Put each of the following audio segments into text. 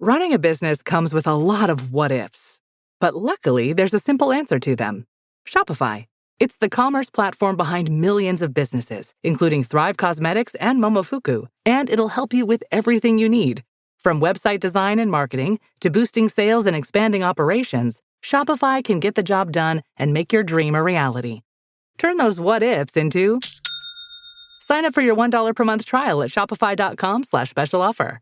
Running a business comes with a lot of what-ifs. But luckily, there's a simple answer to them. Shopify. It's the commerce platform behind millions of businesses, including Thrive Cosmetics and Momofuku, and it'll help you with everything you need. From website design and marketing to boosting sales and expanding operations, Shopify can get the job done and make your dream a reality. Turn those what-ifs into... Sign up for your $1 per month trial at shopify.com/special offer.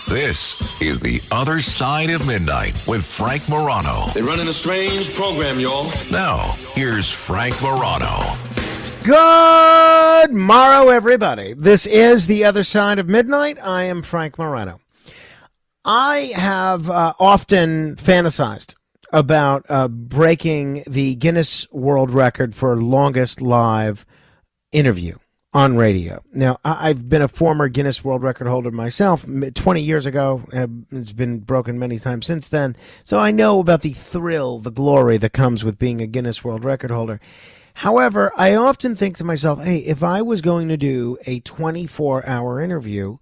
This is The Other Side of Midnight with Frank Morano. They're running a strange program, y'all. Now, here's Frank Morano. Good morrow, everybody. This is The Other Side of Midnight. I am Frank Morano. I have often fantasized about breaking the Guinness World Record for longest live interview on radio. Now, I've been a former Guinness World Record holder myself 20 years ago. It's been broken many times since then. So I know about the thrill, the glory that comes with being a Guinness World Record holder. However, I often think to myself, hey, if I was going to do a 24-hour interview,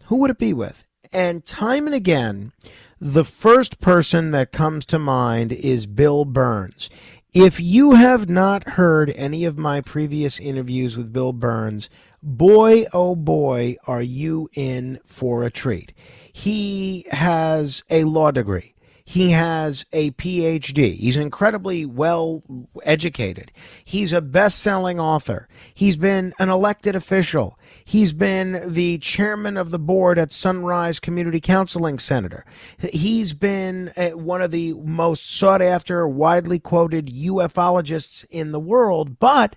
who would it be with? And time and again, the first person that comes to mind is Bill Birnes. If you have not heard any of my previous interviews with Bill Birnes, boy, oh boy, are you in for a treat. He has a law degree. He has a PhD. He's incredibly well educated. He's a best-selling author. He's been an elected official. He's been the chairman of the board at Sunrise Community Counseling Center. He's been one of the most sought-after, widely quoted ufologists in the world, but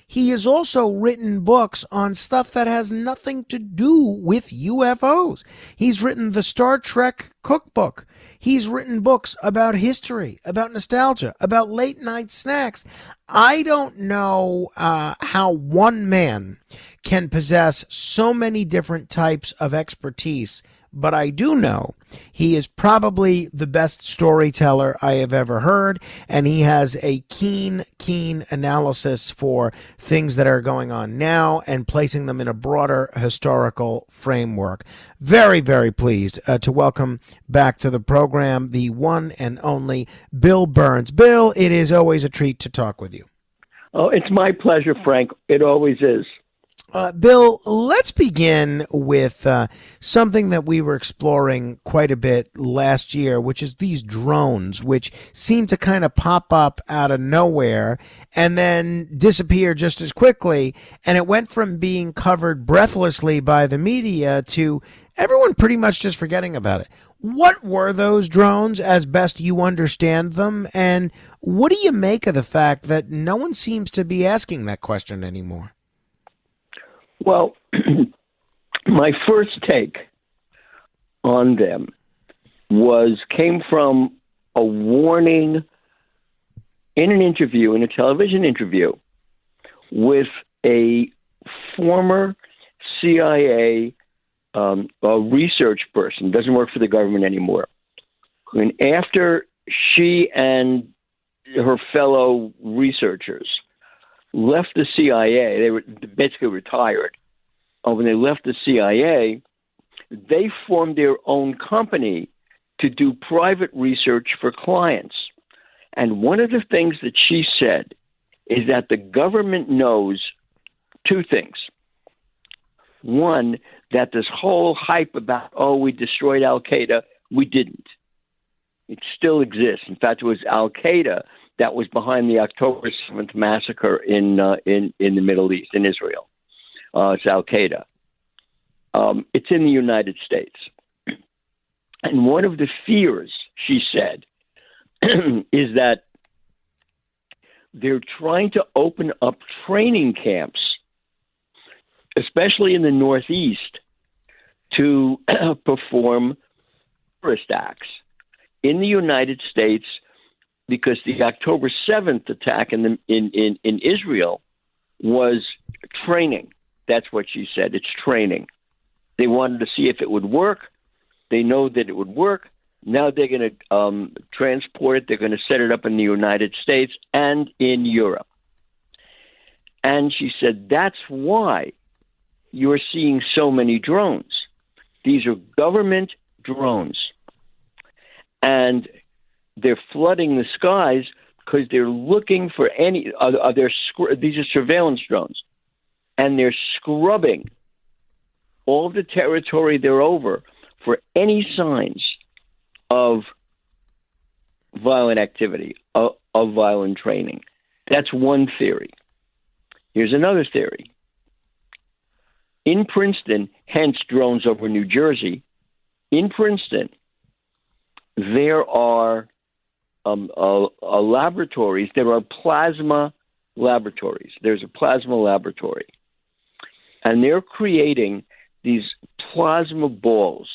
he has also written books on stuff that has nothing to do with UFOs. He's written the Star Trek cookbook. He's written books about history, about nostalgia, about late-night snacks. I don't know how one man can possess so many different types of expertise, but I do know he is probably the best storyteller I have ever heard, and he has a keen analysis for things that are going on now and placing them in a broader historical framework. Very, very pleased to welcome back to the program the one and only Bill Birnes. Bill, it is always a treat to talk with you. Oh, it's my pleasure, Frank. It always is. Bill, let's begin with something that we were exploring quite a bit last year, which is these drones, which seem to kind of pop up out of nowhere and then disappear just as quickly. And it went from being covered breathlessly by the media to everyone pretty much just forgetting about it. What were those drones as best you understand them? And what do you make of the fact that no one seems to be asking that question anymore? Well, my first take on them came from a warning in an interview, in a television interview, with a former CIA a research person, doesn't work for the government anymore. And after she and her fellow researchers left the CIA, they were basically retired. When they left the CIA, they formed their own company to do private research for clients. And one of the things that she said is that the government knows two things. One, that this whole hype about, we destroyed Al-Qaeda, we didn't. It still exists. In fact, it was Al-Qaeda that was behind the October 7th massacre in the Middle East, in Israel. It's Al-Qaeda. It's in the United States. And one of the fears, she said, is that they're trying to open up training camps, especially in the Northeast, to perform terrorist acts in the United States, because the October 7th attack in Israel was training. That's what she said. It's training. They wanted to see if it would work. They know that it would work. Now they're going to transport it. They're going to set it up in the United States and in Europe. And she said that's why you're seeing so many drones. These are government drones. And they're flooding the skies because they're looking for these are surveillance drones. And they're scrubbing all the territory they're over for any signs of violent activity, of violent training. That's one theory. Here's another theory. In Princeton, hence drones over New Jersey, in Princeton, there are laboratories. There are plasma laboratories. There's a plasma laboratory. And they're creating these plasma balls,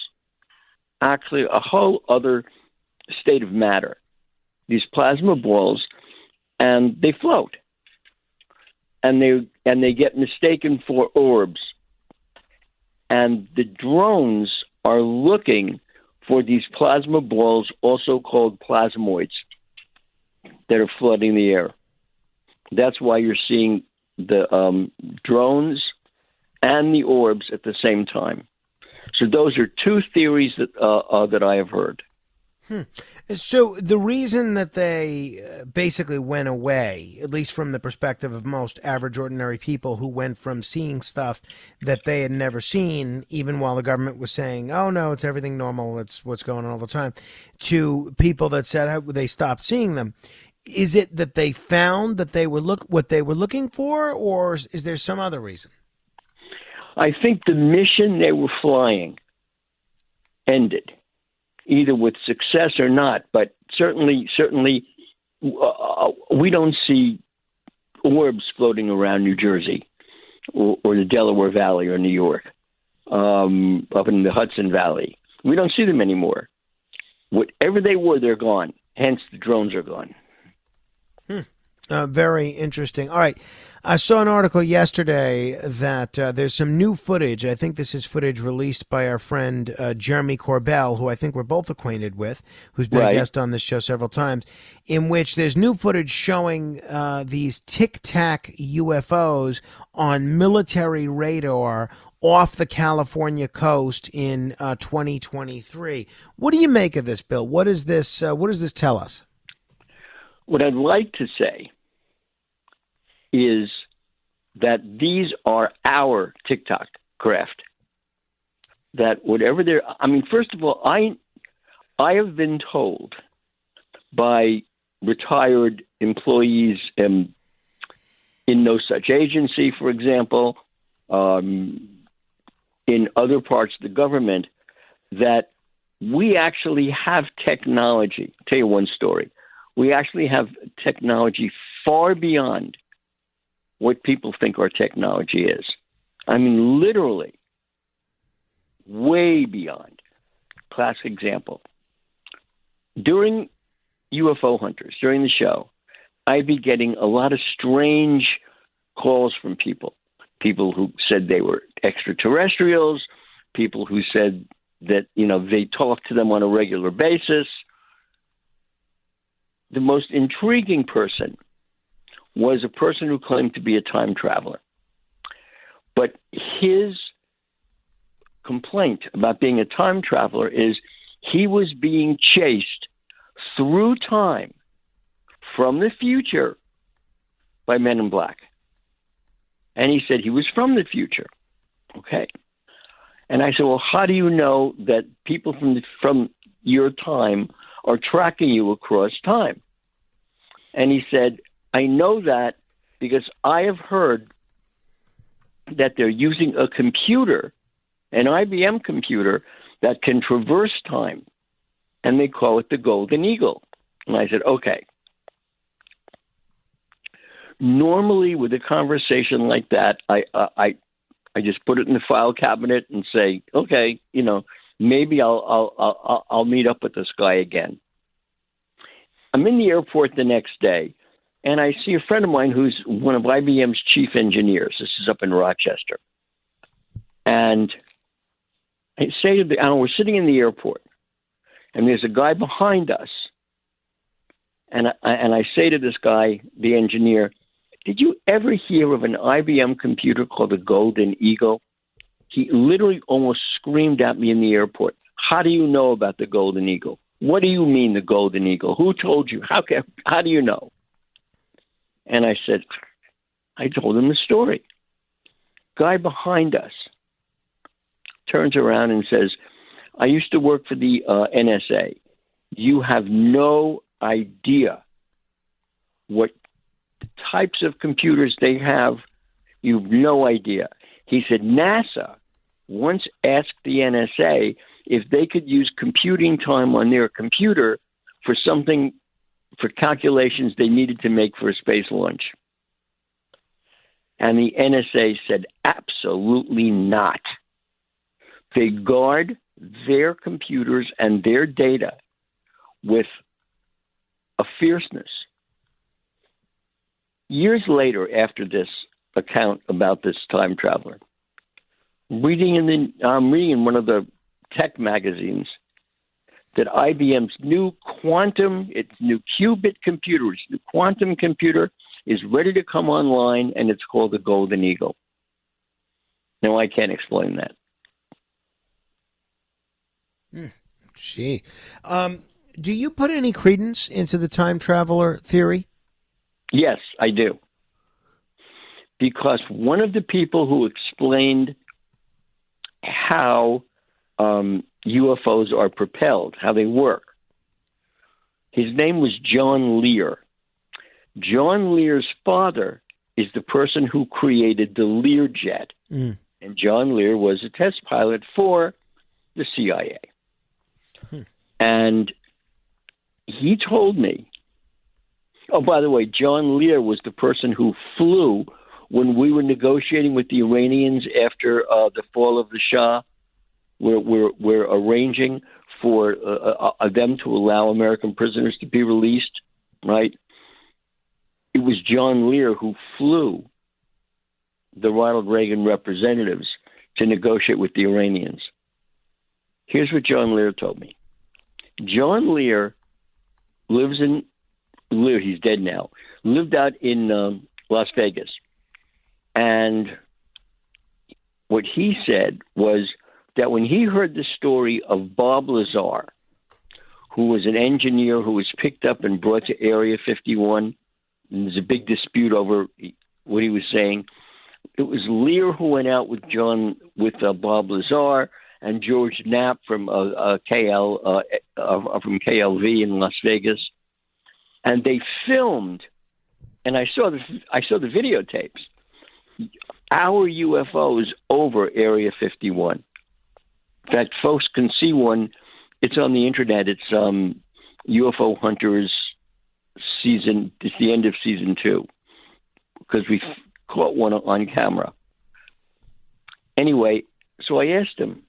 actually a whole other state of matter. These plasma balls, and they float. And they get mistaken for orbs. And the drones are looking for these plasma balls, also called plasmoids, that are flooding the air. That's why you're seeing the drones and the orbs at the same time. So those are two theories that I have heard. So the reason that they basically went away, at least from the perspective of most average, ordinary people who went from seeing stuff that they had never seen, even while the government was saying, oh, no, it's everything normal, it's what's going on all the time, to people that said they stopped seeing them. Is it that they found that they were what they were looking for, or is there some other reason? I think the mission they were flying ended, either with success or not. But certainly, we don't see orbs floating around New Jersey or the Delaware Valley or New York, up in the Hudson Valley. We don't see them anymore. Whatever they were, they're gone. Hence, the drones are gone. Very interesting. All right. I saw an article yesterday that there's some new footage. I think this is footage released by our friend Jeremy Corbell, who I think we're both acquainted with, who's been a guest on this show several times, in which there's new footage showing these tic-tac UFOs on military radar off the California coast in 2023. What do you make of this, Bill? What does this tell us? What I'd like to say is that these are our TikTok craft. That whatever they're, first of all, I have been told by retired employees in no such agency, for example, in other parts of the government, that we actually have technology. I'll tell you one story. We actually have technology far beyond what people think our technology is. Literally, way beyond. Classic example. During UFO Hunters, during the show, I'd be getting a lot of strange calls from people. People who said they were extraterrestrials, people who said that, they talk to them on a regular basis. The most intriguing person was a person who claimed to be a time traveler. But his complaint about being a time traveler is he was being chased through time from the future by men in black. And he said he was from the future. Okay. And I said, well, how do you know that people from your time are tracking you across time? And he said, I know that because I have heard that they're using a computer, an IBM computer, that can traverse time, and they call it the Golden Eagle. And I said, okay. Normally, with a conversation like that, I just put it in the file cabinet and say, okay, maybe I'll meet up with this guy again. I'm in the airport the next day, and I see a friend of mine who's one of IBM's chief engineers. This is up in Rochester. And I say to we're sitting in the airport, and there's a guy behind us. And I say to this guy, the engineer, did you ever hear of an IBM computer called the Golden Eagle? He literally almost screamed at me in the airport, "How do you know about the Golden Eagle? What do you mean the Golden Eagle? Who told you? How do you know?" And I said, I told him the story. Guy behind us turns around and says, "I used to work for the NSA. You have no idea what types of computers they have. You've no idea." He said, "NASA once asked the NSA if they could use computing time on their computer for something, for calculations they needed to make for a space launch. And the NSA said, absolutely not. They guard their computers and their data with a fierceness." Years later, after this account about this time traveler, I'm reading in one of the tech magazines that IBM's new qubit computer, its new quantum computer, is ready to come online, and it's called the Golden Eagle. Now, I can't explain that. Gee. Do you put any credence into the time traveler theory? Yes, I do. Because one of the people who explained how UFOs are propelled, how they work, his name was John Lear. John Lear's father is the person who created the Learjet. And John Lear was a test pilot for the CIA. And he told me, oh, by the way, John Lear was the person who flew when we were negotiating with the Iranians after the fall of the Shah. We're arranging for them to allow American prisoners to be released, right? It was John Lear who flew the Ronald Reagan representatives to negotiate with the Iranians. Here's what John Lear told me. John Lear he's dead now, lived out in Las Vegas. And what he said was that when he heard the story of Bob Lazar, who was an engineer who was picked up and brought to Area 51, and there's a big dispute over what he was saying. It was Lear who went out with Bob Lazar and George Knapp from KLV in Las Vegas, and they filmed. And I saw the videotapes. Our UFOs over Area 51. In fact, folks can see one. It's on the internet. It's UFO Hunters season. It's the end of season 2 because we caught one on camera. Anyway, so I asked him,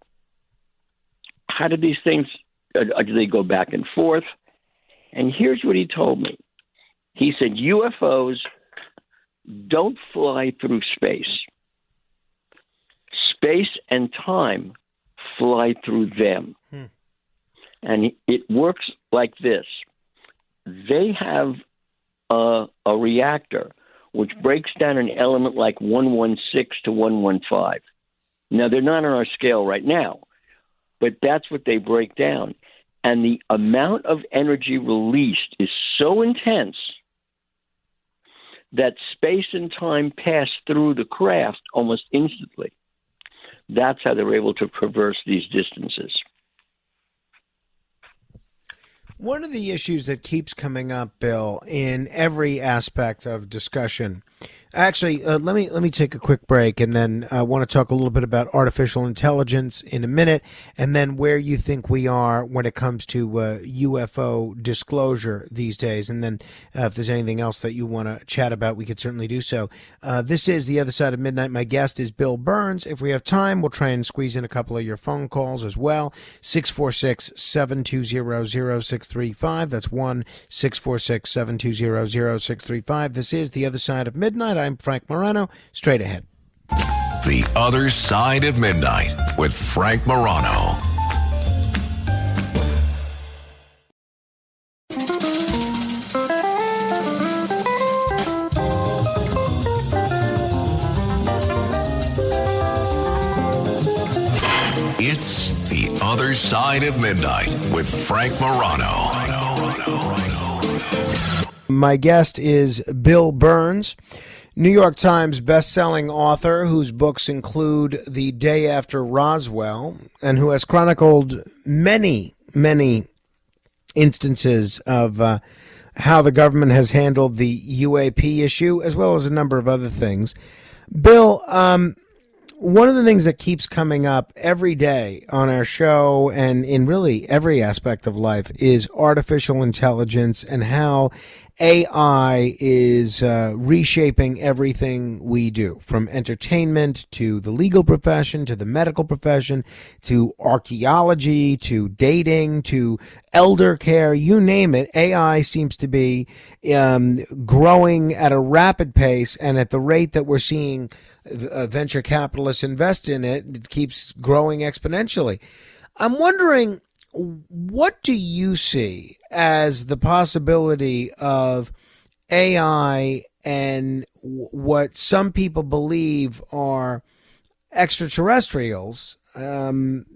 how do these things, do they go back and forth? And here's what he told me. He said, UFOs don't fly through space. Space and time fly through them. And it works like this. They have a reactor which breaks down an element like 116 to 115. Now, they're not on our scale right now, but that's what they break down. And the amount of energy released is so intense that space and time pass through the craft almost instantly. That's how they're able to traverse these distances. One of the issues that keeps coming up, Bill, in every aspect of discussion. Actually, let me take a quick break, and then I want to talk a little bit about artificial intelligence in a minute, and then where you think we are when it comes to UFO disclosure these days. And then if there's anything else that you want to chat about, we could certainly do so. This is The Other Side of Midnight. My guest is Bill Birnes. If we have time, we'll try and squeeze in a couple of your phone calls as well. 646-720-0635. That's 1-646-720-0635. This is The Other Side of Midnight. I'm Frank Morano. Straight ahead. The Other Side of Midnight with Frank Morano. Other Side of Midnight with Frank Morano. My guest is Bill Birnes, New York Times bestselling author whose books include The Day After Roswell and who has chronicled many, many instances of how the government has handled the UAP issue, as well as a number of other things. Bill, one of the things that keeps coming up every day on our show and in really every aspect of life is artificial intelligence and how AI is reshaping everything we do, from entertainment to the legal profession to the medical profession to archaeology to dating to elder care, you name it. AI seems to be growing at a rapid pace, and at the rate that we're seeing venture capitalists invest in it, it keeps growing exponentially. I'm wondering, what do you see as the possibility of AI and what some people believe are extraterrestrials and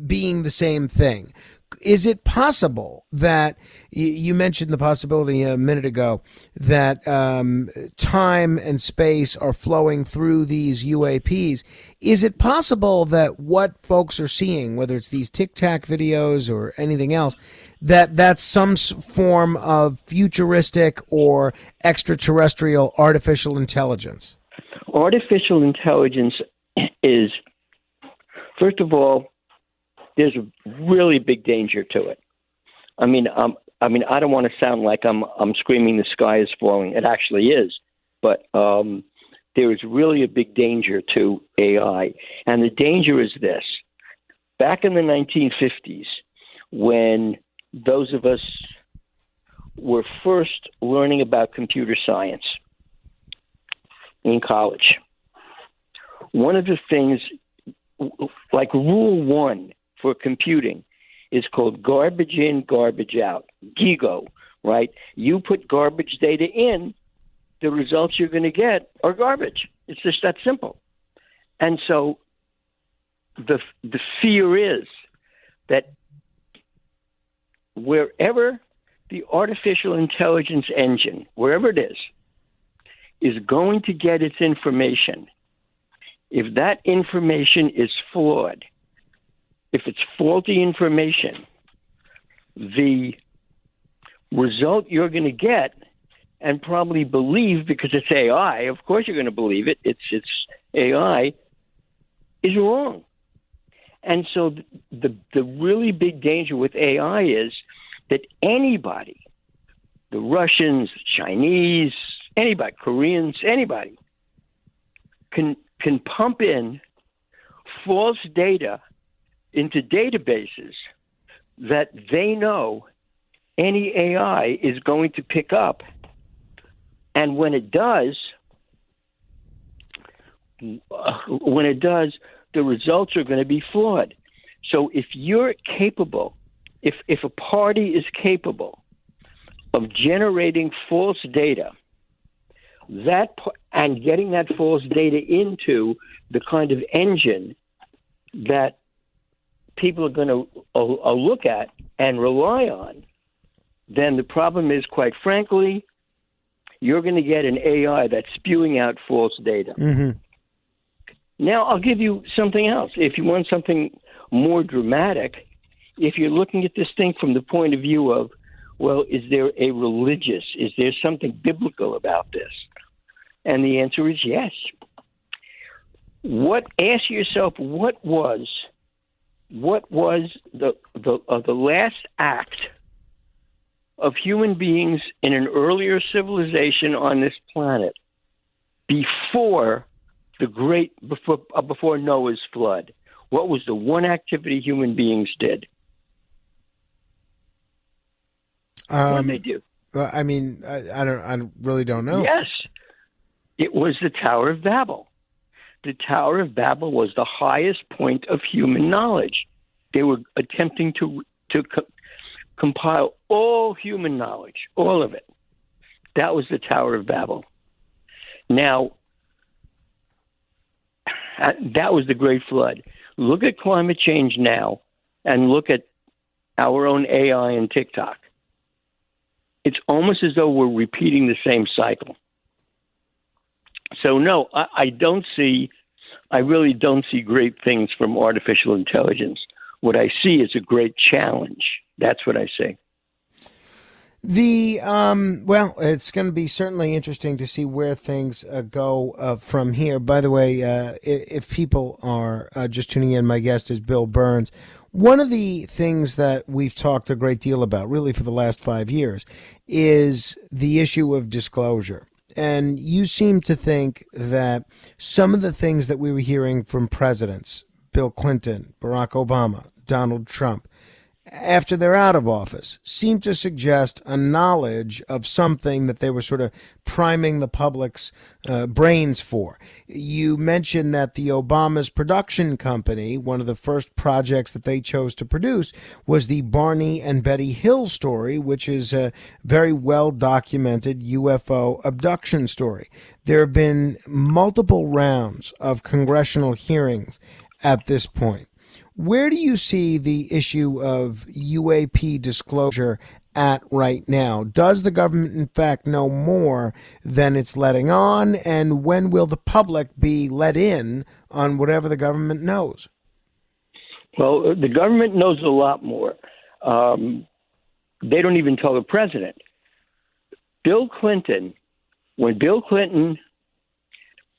being the same thing? Is it possible that, you mentioned the possibility a minute ago, that time and space are flowing through these UAPs? Is it possible that what folks are seeing, whether it's these Tic Tac videos or anything else, that's some form of futuristic or extraterrestrial artificial intelligence? Artificial intelligence is, first of all, there's a really big danger to it. I mean, I don't want to sound like I'm screaming the sky is falling. It actually is, but there is really a big danger to AI, and the danger is this: back in the 1950s, when those of us were first learning about computer science in college, one of the things, like rule one for computing, is called garbage in, garbage out, GIGO, right? You put garbage data in, the results you're going to get are garbage. It's just that simple. And so the fear is that wherever the artificial intelligence engine, wherever it is going to get its information, if that information is flawed, if it's faulty information, the result you're going to get and probably believe, because it's AI, of course you're going to believe it, it's AI, is wrong. And so the really big danger with AI is that anybody, the Russians, Chinese, anybody, Koreans, anybody, can pump in false data into databases that they know any AI is going to pick up. And when it does, the results are going to be flawed. So if you're capable, if a party is capable of generating false data, and getting that false data into the kind of engine that people are going to look at and rely on, then the problem is, quite frankly, you're going to get an AI that's spewing out false data. Mm-hmm. Now, I'll give you something else. If you want something more dramatic, if you're looking at this thing from the point of view of, well, is there something biblical about this? And the answer is yes. Ask yourself, what was the last act of human beings in an earlier civilization on this planet before Noah's flood? What was the one activity human beings did? What did they do? I mean, I really don't know. Yes, it was the Tower of Babel. The Tower of Babel was the highest point of human knowledge. They were attempting to compile all human knowledge, all of it. That was the Tower of Babel. Now, that was the Great Flood. Look at climate change now and look at our own AI and TikTok. It's almost as though we're repeating the same cycle. So, no, I really don't see great things from artificial intelligence. What I see is a great challenge. That's what I see. Well, it's going to be certainly interesting to see where things go from here. By the way, if people are just tuning in, my guest is Bill Birnes. One of the things that we've talked a great deal about, really for the last 5 years, is the issue of disclosure. And you seem to think that some of the things that we were hearing from presidents, Bill Clinton, Barack Obama, Donald Trump, after they're out of office, seem to suggest a knowledge of something that they were sort of priming the public's brains for. You mentioned that the Obama's production company, one of the first projects that they chose to produce, was the Barney and Betty Hill story, which is a very well-documented UFO abduction story. There have been multiple rounds of congressional hearings at this point. Where do you see the issue of UAP disclosure at right now? Does the government, in fact, know more than it's letting on? And when will the public be let in on whatever the government knows? Well, the government knows a lot more. They don't even tell the president. Bill Clinton, when Bill Clinton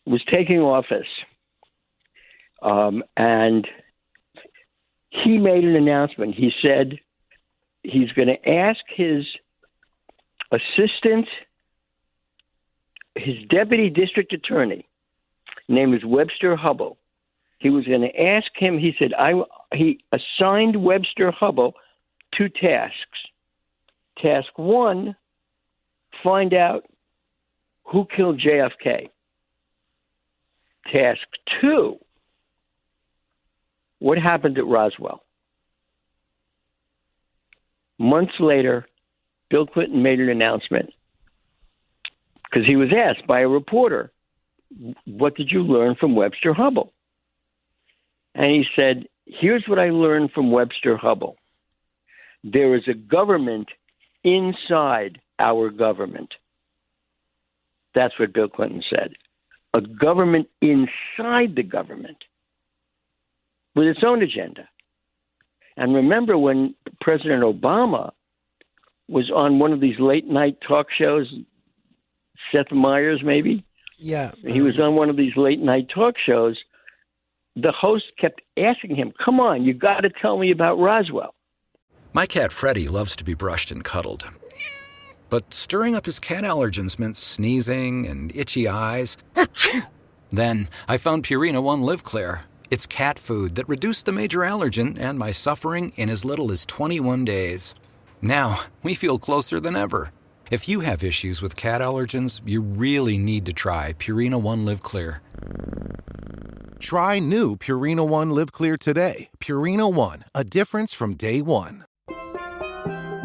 was taking office, and he made an announcement. He said he's going to ask his assistant, his deputy district attorney, name is Webster Hubbell. He was going to ask him, he said, he assigned Webster Hubbell 2 tasks. Task 1, find out who killed JFK. Task 2, what happened at Roswell? Months later, Bill Clinton made an announcement because he was asked by a reporter, what did you learn from Webster Hubbell? And he said, here's what I learned from Webster Hubbell. There is a government inside our government. That's what Bill Clinton said. A government inside the government with its own agenda. And remember when President Obama was on one of these late-night talk shows, Seth Meyers maybe? Yeah. He was on one of these late-night talk shows. The host kept asking him, come on, you got to tell me about Roswell. My cat Freddie loves to be brushed and cuddled. But stirring up his cat allergens meant sneezing and itchy eyes. Then I found Purina One Live Clear. It's cat food that reduced the major allergen and my suffering in as little as 21 days. Now, we feel closer than ever. If you have issues with cat allergens, you really need to try Purina One Live Clear. Try new Purina One Live Clear today. Purina One, a difference from day one.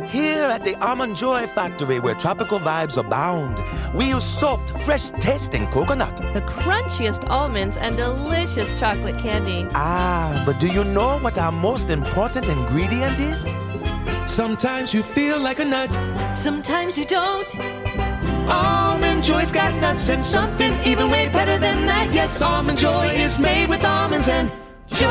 Here at the Almond Joy Factory, where tropical vibes abound, we use soft, fresh-tasting coconut. The crunchiest almonds and delicious chocolate candy. Ah, but do you know what our most important ingredient is? Sometimes you feel like a nut. Sometimes you don't. Almond Joy's got nuts and something even way better than that. Yes, Almond Joy is made with almonds and joy.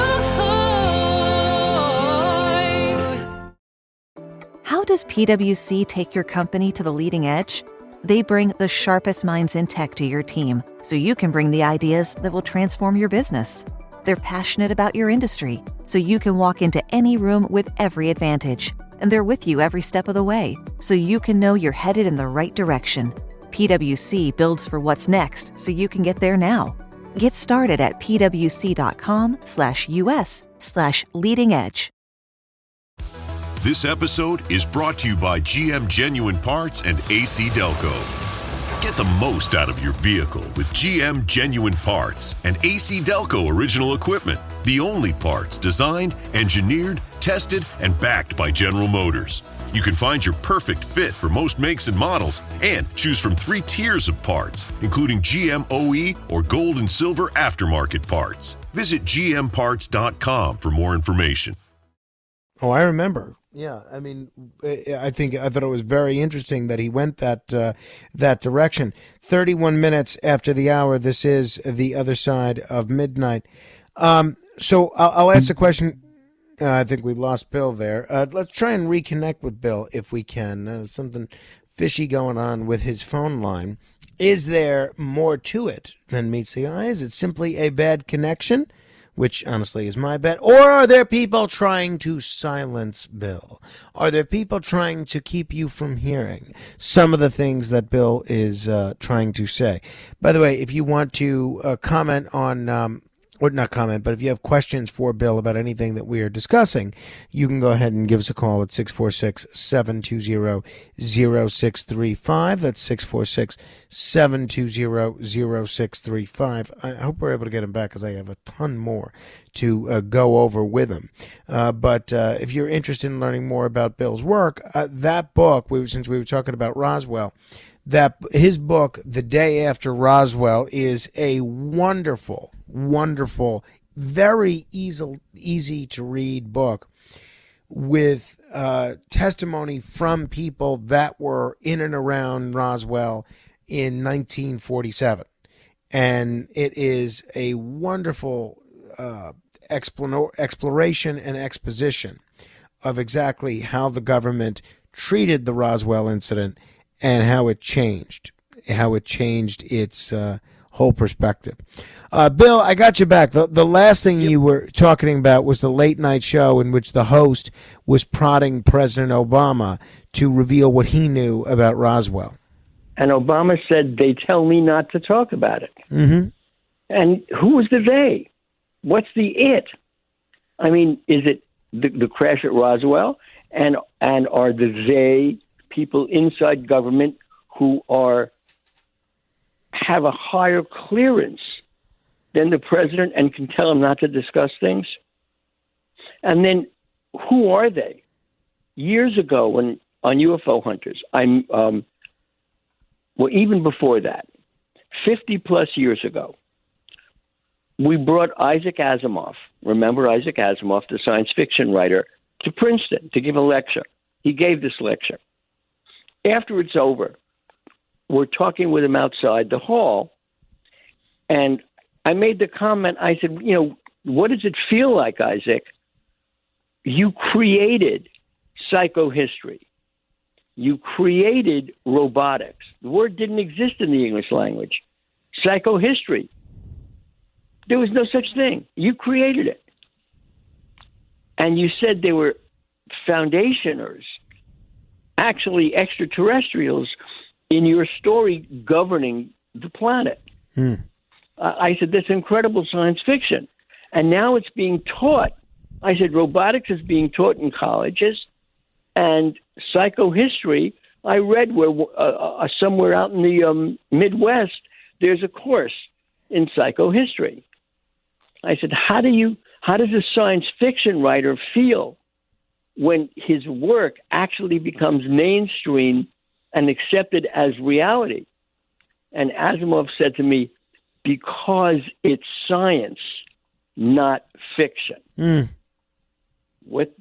How does PwC take your company to the leading edge? They bring the sharpest minds in tech to your team, so you can bring the ideas that will transform your business. They're passionate about your industry, so you can walk into any room with every advantage. And they're with you every step of the way, so you can know you're headed in the right direction. PwC builds for what's next, so you can get there now. Get started at pwc.com/us/leading edge. This episode is brought to you by GM Genuine Parts and AC Delco. Get the most out of your vehicle with GM Genuine Parts and AC Delco original equipment. The only parts designed, engineered, tested, and backed by General Motors. You can find your perfect fit for most makes and models and choose from 3 tiers of parts, including GM OE or gold and silver aftermarket parts. Visit gmparts.com for more information. Oh, I remember. Yeah, I mean, I thought it was very interesting that he went that direction. 31 minutes after the hour. This is The Other Side of Midnight. So I'll ask the question. I think we lost Bill there. Let's try and reconnect with Bill if we can. Something fishy going on with his phone line. Is there more to it than meets the eye? Is it simply a bad connection? Which, honestly, is my bet. Or are there people trying to silence Bill? Are there people trying to keep you from hearing some of the things that Bill is trying to say? By the way, if you want to comment on, or not comment, but if you have questions for Bill about anything that we are discussing, you can go ahead and give us a call at 646-720-0635. That's 646-720-0635. I hope we're able to get him back because I have a ton more to go over with him. But if you're interested in learning more about Bill's work, that book, since we were talking about Roswell, that his book, The Day After Roswell, is a wonderful, very easy to read book with testimony from people that were in and around Roswell in 1947. And it is a wonderful exploration and exposition of exactly how the government treated the Roswell incident and how it changed its whole perspective. Bill, I got you back. The last thing you were talking about was the late night show in which the host was prodding President Obama to reveal what he knew about Roswell. And Obama said, they tell me not to talk about it. Mm-hmm. And who was the they? What's the it? I mean, is it the crash at Roswell? And are the they people inside government who have a higher clearance than the president and can tell him not to discuss things? And then who are they? Years ago, when on UFO Hunters, even before that, 50 plus years ago, we brought Isaac Asimov. Remember Isaac Asimov, the science fiction writer, to Princeton to give a lecture. He gave this lecture. After it's over, we're talking with him outside the hall, and I made the comment, I said, what does it feel like, Isaac? You created psychohistory. You created robotics. The word didn't exist in the English language. Psychohistory. There was no such thing. You created it. And you said they were foundationers, actually extraterrestrials, in your story governing the planet. I said, that's incredible science fiction. And now it's being taught. I said, robotics is being taught in colleges, and psychohistory, I read where somewhere out in the Midwest, there's a course in psychohistory. I said, how does a science fiction writer feel when his work actually becomes mainstream and accepted as reality? And Asimov said to me, because it's science, not fiction. What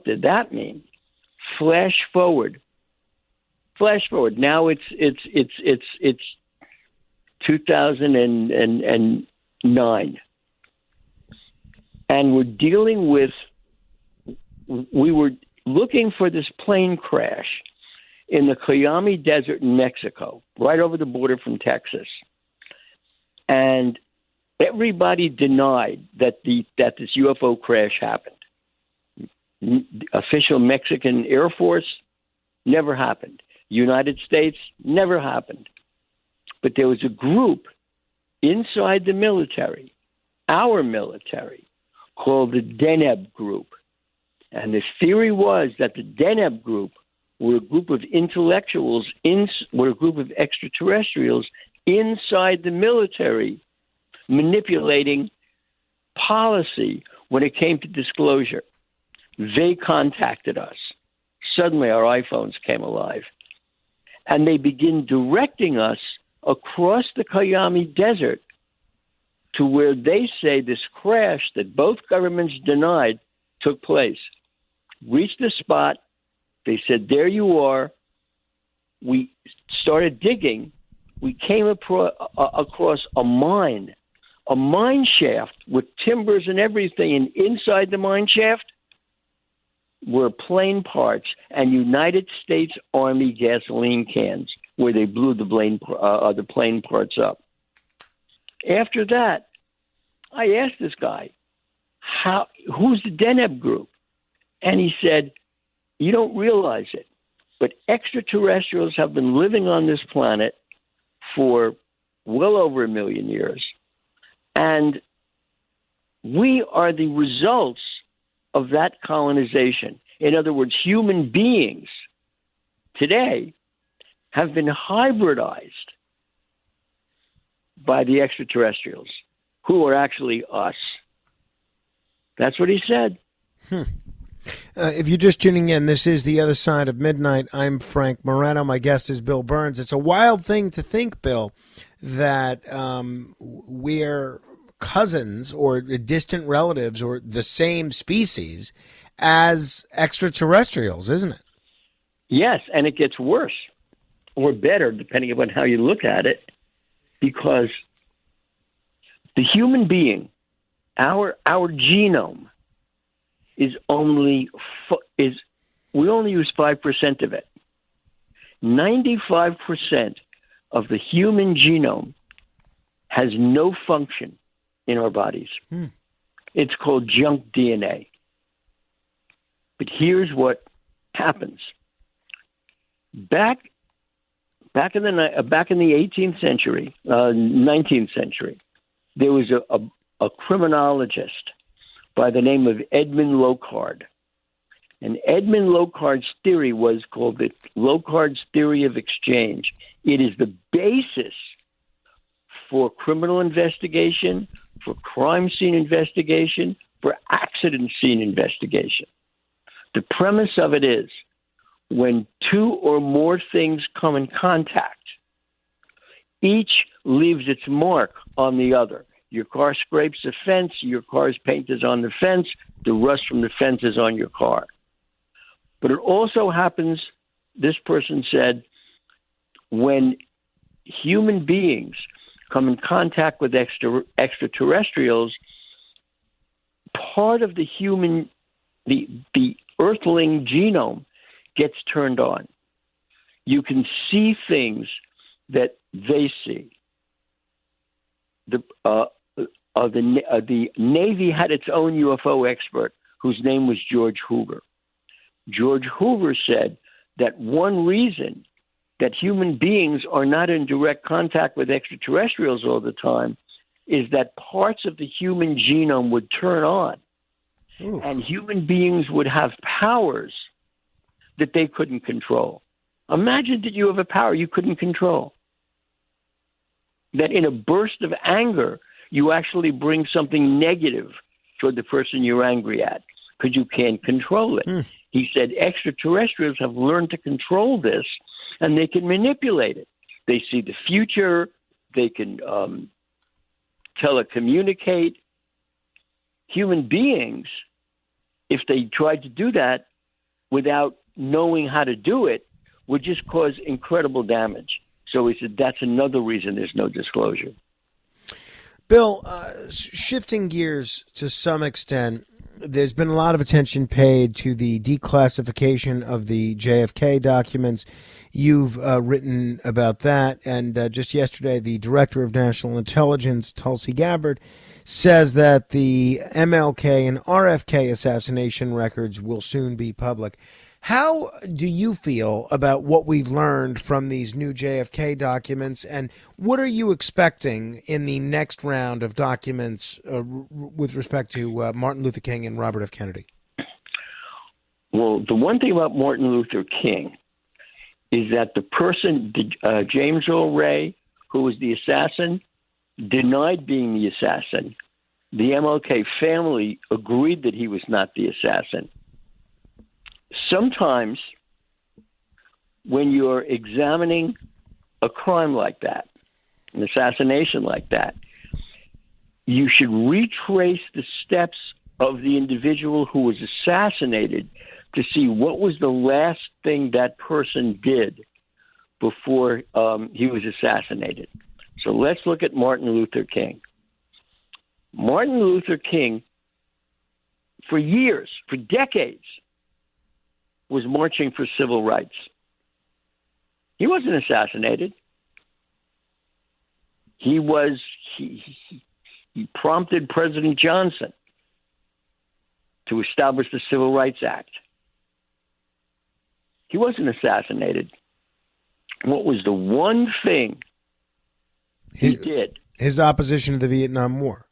did that mean? Flash forward. Now it's 2009, and we're dealing with. We were looking for this plane crash in the Cayambe Desert in Mexico, right over the border from Texas, and everybody denied that this UFO crash happened. Official Mexican Air Force, never happened. United States, never happened. But there was a group inside the military, our military, called the Deneb Group. And the theory was that the Deneb Group were a group of intellectuals, were a group of extraterrestrials inside the military manipulating policy when it came to disclosure. They contacted us. Suddenly our iPhones came alive. And they begin directing us across the Cayambe Desert to where they say this crash that both governments denied took place. Reached the spot. They said, there you are. We started digging. We came across a mine shaft with timbers and everything. And inside the mine shaft were plane parts and United States Army gasoline cans where they blew the plane parts up. After that, I asked this guy, who's the Deneb group? And he said, you don't realize it, but extraterrestrials have been living on this planet for well over 1 million years. And we are the results of that colonization. In other words, human beings today have been hybridized by the extraterrestrials, who are actually us. That's what he said. If you're just tuning in, this is The Other Side of Midnight. I'm Frank Morano. My guest is Bill Birnes. It's a wild thing to think, Bill, that we're cousins or distant relatives or the same species as extraterrestrials, isn't it? Yes, and it gets worse or better, depending upon how you look at it, because the human being, our genome, we only use 5% of it. 95% of the human genome has no function in our bodies. It's called junk DNA. But here's what happens. Back in the 18th century, 19th century, there was a criminologist by the name of Edmund Locard. And Edmund Locard's theory was called the Locard's theory of exchange. It is the basis for criminal investigation, for crime scene investigation, for accident scene investigation. The premise of it is when two or more things come in contact, each leaves its mark on the other. Your car scrapes a fence, your car's paint is on the fence, the rust from the fence is on your car. But it also happens, this person said, when human beings come in contact with extraterrestrials, part of the earthling genome gets turned on. You can see things that they see. The Navy had its own UFO expert whose name was George Hoover. George Hoover said that one reason that human beings are not in direct contact with extraterrestrials all the time is that parts of the human genome would turn on. Ooh. And human beings would have powers that they couldn't control. Imagine that you have a power you couldn't control. That in a burst of anger, you actually bring something negative toward the person you're angry at because you can't control it. He said extraterrestrials have learned to control this, and they can manipulate it. They see the future. They can telecommunicate. Human beings, if they tried to do that without knowing how to do it, would just cause incredible damage. So he said that's another reason there's no disclosure. Bill, shifting gears to some extent, there's been a lot of attention paid to the declassification of the JFK documents. You've written about that, and just yesterday, the Director of National Intelligence, Tulsi Gabbard, says that the MLK and RFK assassination records will soon be public. How do you feel about what we've learned from these new JFK documents, and what are you expecting in the next round of documents with respect to Martin Luther King and Robert F. Kennedy? Well, the one thing about Martin Luther King is that the person, James Earl Ray, who was the assassin, denied being the assassin. The MLK family agreed that he was not the assassin. Sometimes when you're examining a crime like that, an assassination like that, you should retrace the steps of the individual who was assassinated to see what was the last thing that person did before he was assassinated. So let's look at Martin Luther King. Martin Luther King, for years, for decades, was marching for civil rights. He wasn't assassinated. He prompted President Johnson to establish the Civil Rights Act. He wasn't assassinated. What was the one thing he did? His opposition to the Vietnam War.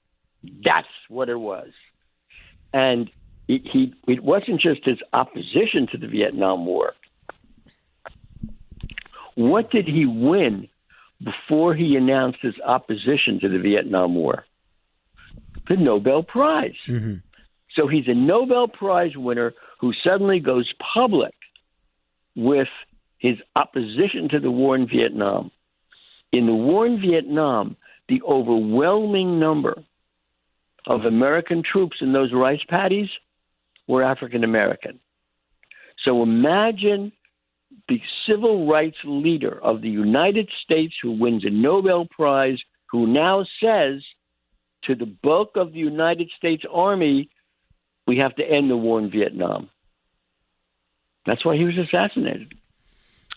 That's what it was. And it wasn't just his opposition to the Vietnam War. What did he win before he announced his opposition to the Vietnam War? The Nobel Prize. Mm-hmm. So he's a Nobel Prize winner who suddenly goes public with his opposition to the war in Vietnam. In the war in Vietnam, the overwhelming number of American troops in those rice paddies were African American. So imagine the civil rights leader of the United States who wins a Nobel Prize, who now says to the bulk of the United States Army, we have to end the war in Vietnam. That's why he was assassinated.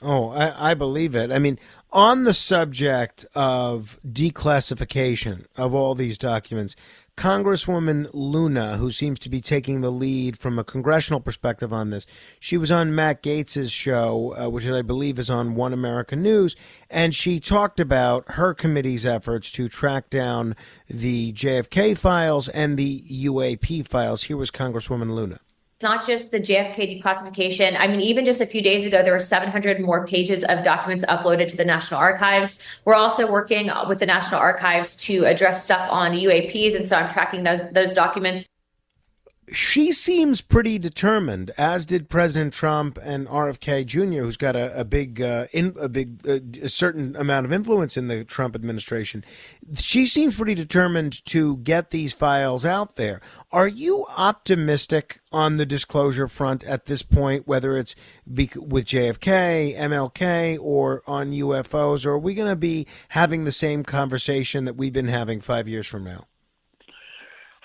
Oh, I believe it. I mean, on the subject of declassification of all these documents, Congresswoman Luna, who seems to be taking the lead from a congressional perspective on this, she was on Matt Gaetz's show, which I believe is on One America News, and she talked about her committee's efforts to track down the JFK files and the UAP files. Here was Congresswoman Luna. It's not just the JFK declassification. I mean, even just a few days ago, there were 700 more pages of documents uploaded to the National Archives. We're also working with the National Archives to address stuff on UAPs, and so I'm tracking those documents. She seems pretty determined, as did President Trump and RFK Jr., who's got a certain amount of influence in the Trump administration. She seems pretty determined to get these files out there. Are you optimistic on the disclosure front at this point, whether it's with JFK, MLK, or on UFOs, or are we going to be having the same conversation that we've been having 5 years from now?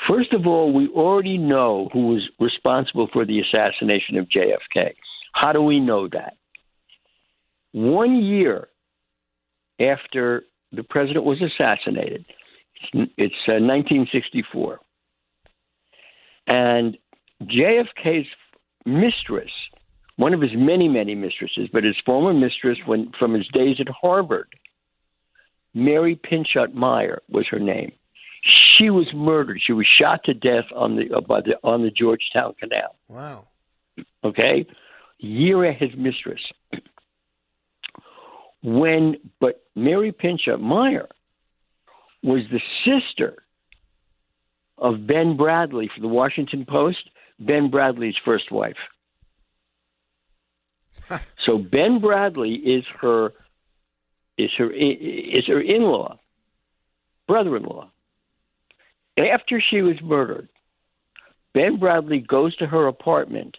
First of all, we already know who was responsible for the assassination of JFK. How do we know that? 1 year after the president was assassinated, it's 1964, and JFK's mistress, one of his many, many mistresses, but his former mistress from his days at Harvard, Mary Pinchot Meyer was her name. She was murdered. She was shot to death on the Georgetown Canal. Wow. Okay, year at his mistress. But Mary Pinchot Meyer was the sister of Ben Bradlee for the Washington Post, Ben Bradlee's first wife. So Ben Bradlee is her in-law, brother-in-law. After she was murdered, Ben Bradlee goes to her apartment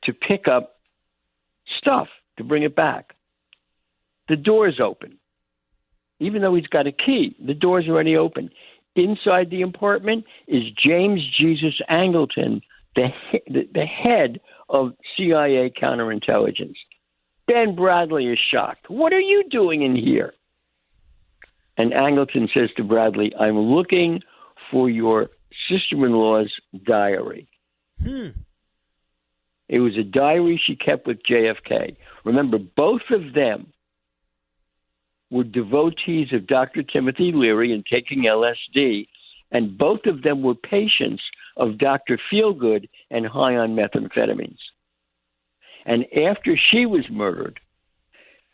to pick up stuff to bring it back. The door's open. Even though he's got a key, the door's already open. Inside the apartment is James Jesus Angleton, the head of CIA counterintelligence. Ben Bradlee is shocked. What are you doing in here? And Angleton says to Bradlee, I'm looking for your sister-in-law's diary. It was a diary she kept with JFK. Remember, both of them were devotees of Dr. Timothy Leary in taking LSD, and both of them were patients of Dr. Feelgood and high on methamphetamines. And after she was murdered,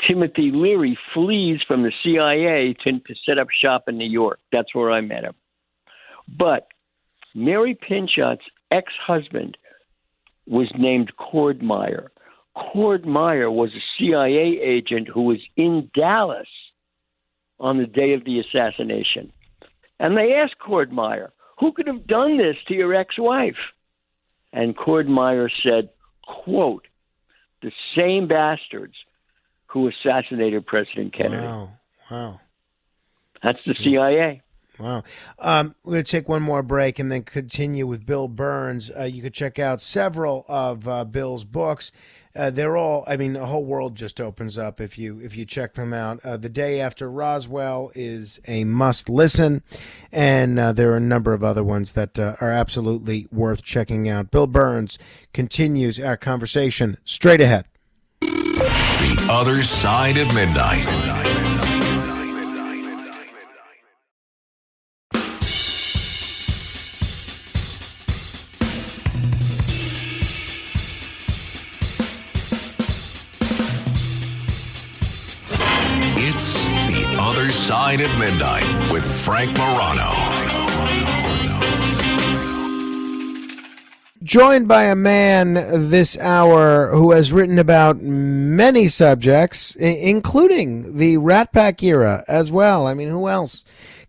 Timothy Leary flees from the CIA to set up shop in New York. That's where I met him. But Mary Pinchot's ex-husband was named Cord Meyer. Cord Meyer was a CIA agent who was in Dallas on the day of the assassination. And they asked Cord Meyer, who could have done this to your ex-wife? And Cord Meyer said, quote, the same bastards who assassinated President Kennedy. Wow. That's the CIA. Wow. We're going to take one more break and then continue with Bill Birnes. You could check out several of Bill's books. They're all, the whole world just opens up if you check them out. The Day After Roswell is a must listen, and there are a number of other ones that are absolutely worth checking out. Bill Birnes continues our conversation straight ahead. The Other Side of Midnight. It's The Other Side of Midnight with Frank Morano. Joined by a man this hour who has written about many subjects, including the Rat Pack era as well. Who else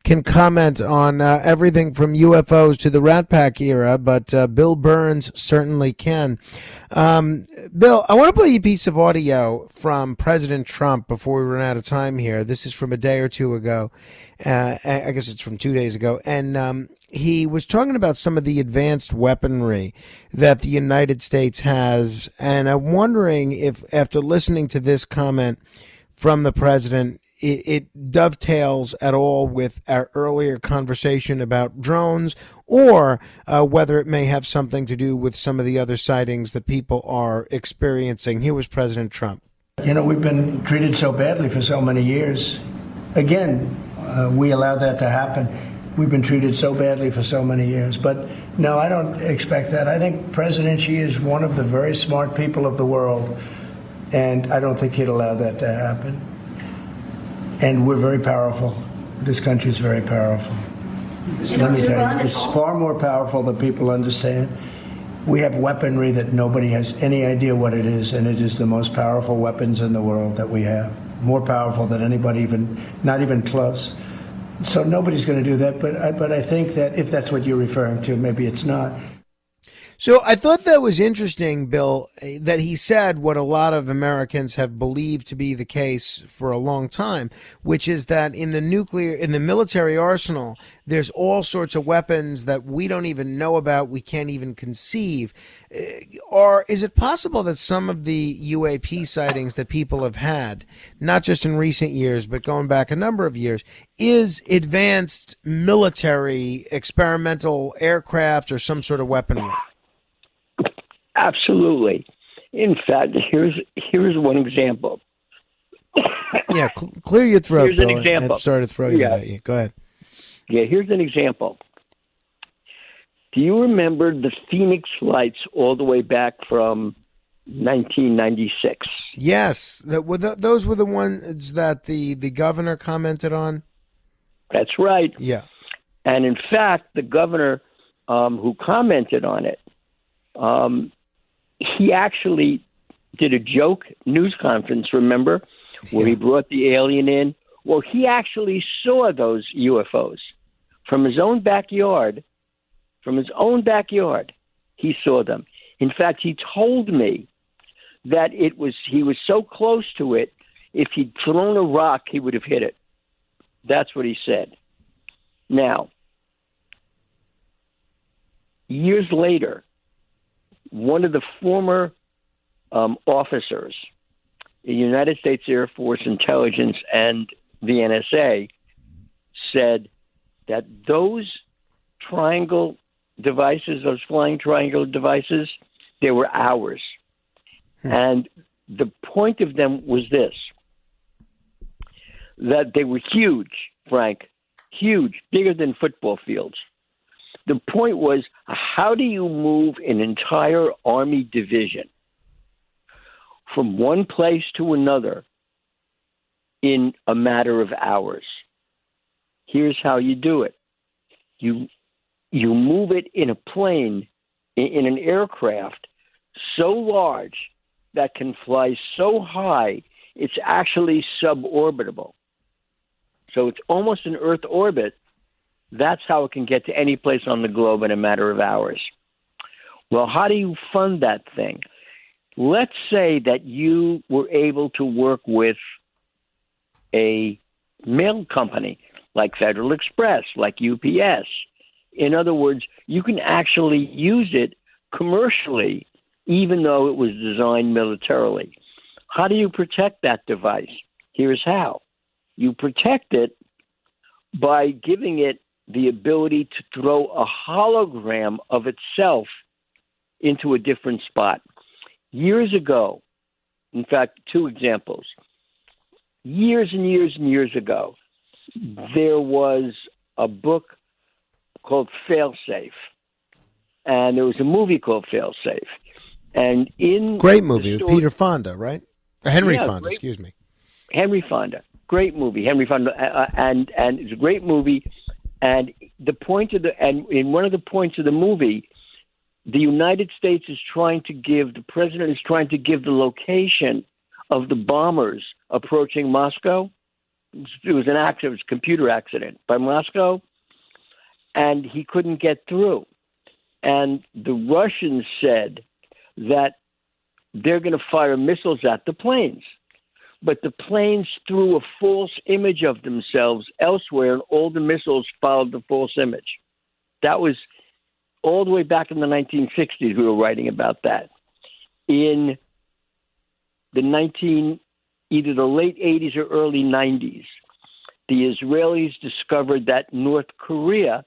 can comment on everything from UFOs to the Rat Pack era, but Bill Birnes certainly can. Bill, I want to play you a piece of audio from President Trump before we run out of time here. This is from a day or two ago. I guess it's from 2 days ago. And he was talking about some of the advanced weaponry that the United States has. And I'm wondering if, after listening to this comment from the president, it dovetails at all with our earlier conversation about drones, or whether it may have something to do with some of the other sightings that people are experiencing. Here was President Trump. We've been treated so badly for so many years. Again, we allowed that to happen. We've been treated so badly for so many years. But no, I don't expect that. I think President Xi is one of the very smart people of the world, and I don't think he'd allow that to happen. And we're very powerful. This country is very powerful. Let me tell you, it's far more powerful than people understand. We have weaponry that nobody has any idea what it is, and it is the most powerful weapons in the world that we have. More powerful than anybody, not even close. So nobody's going to do that, but I think that if that's what you're referring to, maybe it's not. So I thought that was interesting, Bill, that he said what a lot of Americans have believed to be the case for a long time, which is that in the military arsenal, there's all sorts of weapons that we don't even know about, we can't even conceive. Or is it possible that some of the UAP sightings that people have had, not just in recent years, but going back a number of years, is advanced military experimental aircraft or some sort of weaponry? Absolutely. In fact, here's one example. Yeah, clear your throat, Here's Bill. an example. I'm sorry to throw that at you. Go ahead. Yeah, here's an example. Do you remember the Phoenix flights all the way back from 1996? Yes. Those were the ones that the governor commented on? That's right. Yeah. And in fact, the governor who commented on it, he actually did a joke news conference, remember, where he brought the alien in. Well, he actually saw those UFOs from his own backyard. He saw them. In fact, he told me that he was so close to it, if he'd thrown a rock, he would have hit it. That's what he said. Now, years later, one of the former officers, the United States Air Force Intelligence and the NSA, said that those triangle devices, those flying triangle devices, they were ours. And the point of them was this, that they were huge, Frank, huge, bigger than football fields. The point was, how do you move an entire Army division from one place to another in a matter of hours? Here's how you do it. You move it in a plane, in an aircraft so large that can fly so high, it's actually suborbitable. So it's almost an Earth orbit, That's how it can get to any place on the globe in a matter of hours. Well, how do you fund that thing? Let's say that you were able to work with a mail company like Federal Express, like UPS. In other words, you can actually use it commercially, even though it was designed militarily. How do you protect that device? Here's how. You protect it by giving it the ability to throw a hologram of itself into a different spot. Years ago, in fact, two examples. Years and years and years ago, there was a book called Failsafe, and there was a movie called Failsafe. And in great movie with Peter Fonda, right? Henry Fonda, excuse me. Henry Fonda, great movie. Henry Fonda, and it's a great movie. And the point of in one of the points of the movie, the United States is trying to give the president is trying to give the location of the bombers approaching Moscow. It was an accident, it was a computer accident by Moscow, and he couldn't get through. And the Russians said that they're going to fire missiles at the planes. But the planes threw a false image of themselves elsewhere, and all the missiles followed the false image. That was all the way back in the 1960s. We were writing about that. In the either the late 80s or early 90s, the Israelis discovered that North Korea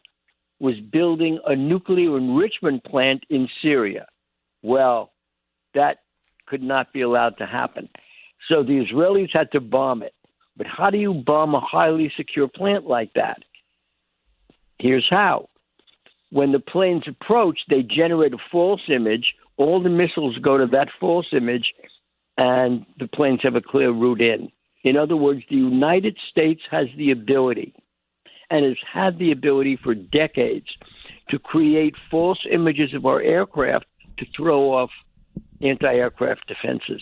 was building a nuclear enrichment plant in Syria. Well, that could not be allowed to happen. So the Israelis had to bomb it. But how do you bomb a highly secure plant like that? Here's how. When the planes approach, they generate a false image. All the missiles go to that false image, and the planes have a clear route in. In other words, the United States has the ability, and has had the ability for decades, to create false images of our aircraft to throw off anti-aircraft defenses.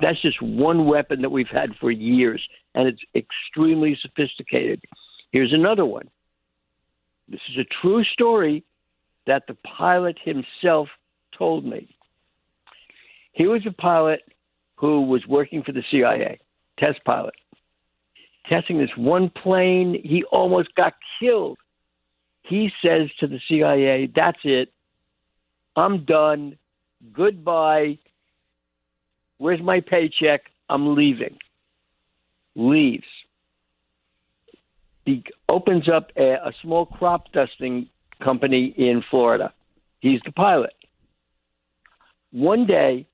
That's just one weapon that we've had for years, and it's extremely sophisticated. Here's another one. This is a true story that the pilot himself told me. He was a pilot who was working for the CIA, test pilot, testing this one plane. He almost got killed. He says to the CIA, "That's it. I'm done. Goodbye. Where's my paycheck? I'm leaving." Leaves. He opens up a small crop dusting company in Florida. He's the pilot. One day,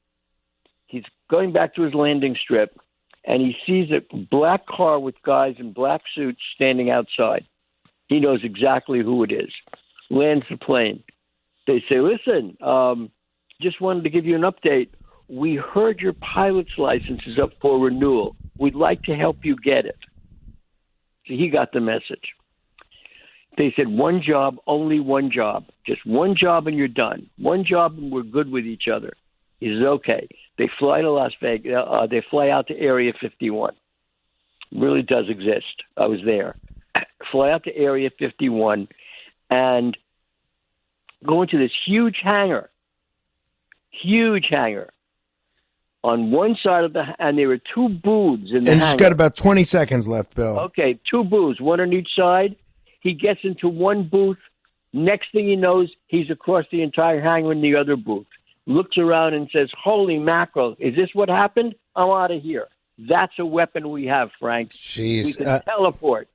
he's going back to his landing strip, and he sees a black car with guys in black suits standing outside. He knows exactly who it is. Lands the plane. They say, "Listen, just wanted to give you an update. We heard your pilot's license is up for renewal. We'd like to help you get it." So he got the message. They said, "One job, only one job. Just one job and you're done. One job and we're good with each other." He says, "Okay." They fly to Las Vegas. They fly out to Area 51. It really does exist. I was there. Fly out to Area 51 and go into this huge hangar. On one side of and there were two booths in the And hangar. just got about 20 seconds left, Bill. Okay, two booths, one on each side. He gets into one booth. Next thing he knows, he's across the entire hangar in the other booth. Looks around and says, "Holy mackerel, is this what happened? I'm out of here." That's a weapon we have, Frank. Jeez. We can teleport.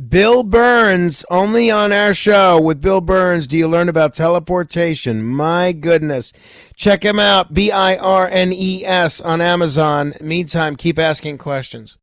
Bill Birnes, only on our show with Bill Birnes do you learn about teleportation. My goodness. Check him out, Birnes on Amazon. Meantime, keep asking questions.